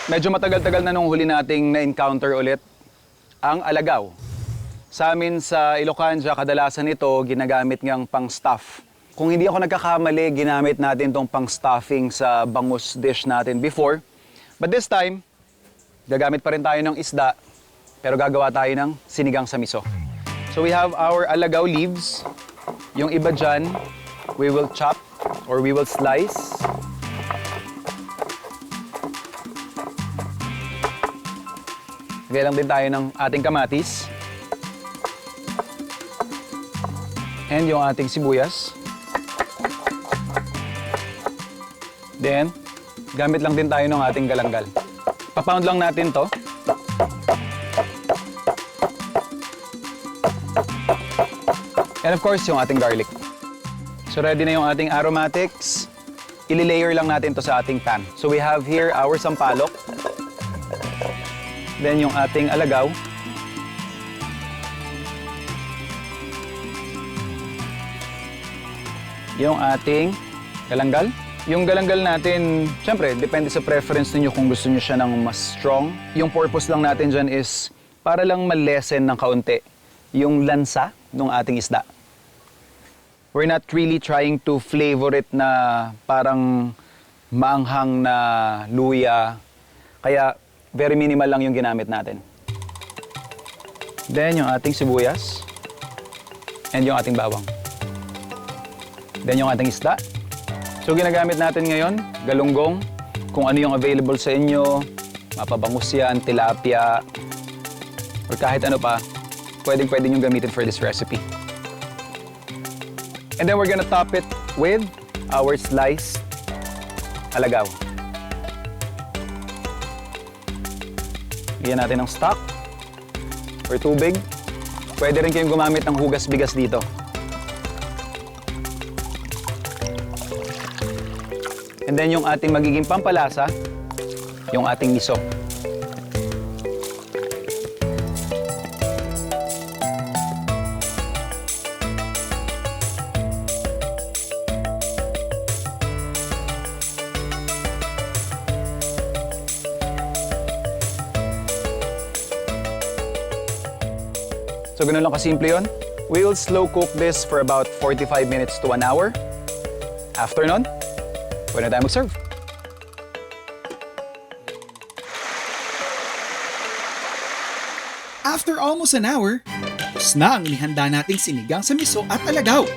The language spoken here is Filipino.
Medyo matagal-tagal na nung huli nating na-encounter ulit ang alagaw. Sa amin sa Ilocanja, kadalasan ito ginagamit ngang pang-stuff. Kung hindi ako nagkakamali, ginamit natin tong pang-stuffing sa bangus dish natin before. But this time, gagamit pa rin tayo ng isda, pero gagawa tayo ng sinigang sa miso. So we have our alagaw leaves. Yung iba dyan, we will chop or we will slice. Lagay lang din tayo ng ating kamatis. And yung ating sibuyas. Then, gamit lang din tayo ng ating galanggal. Papound lang natin to. And of course, yung ating garlic. So ready na yung ating aromatics. Ili-layer lang natin to sa ating pan. So we have here our sampalok. Then yung ating alagaw. Yung ating galanggal. Yung galanggal natin, syempre, depende sa preference ninyo kung gusto nyo siya ng mas strong. Yung purpose lang natin dyan is para lang ma-lessen ng kaunti yung lansa ng ating isda. We're not really trying to flavor it na parang maanghang na luya. Kaya very minimal lang yung ginamit natin. Then yung ating sibuyas. And yung ating bawang. Then yung ating isda. So ginagamit natin ngayon, galunggong, kung ano yung available sa inyo, mapabangus yan, tilapia, or kahit ano pa, pwede nyo gamitin for this recipe. And then we're gonna top it with our sliced alagaw. Bigyan natin ng stock or tubig. Pwede rin kayong gumamit ng hugas bigas dito. And then yung ating magiging pampalasa, yung ating miso. So ganun lang kasimple yun. We will slow cook this for about 45 minutes to 1 hour. After nun, pwede na tayo mag-serve. After almost an hour, tapos na ang inihanda nating sinigang sa miso at alagaw.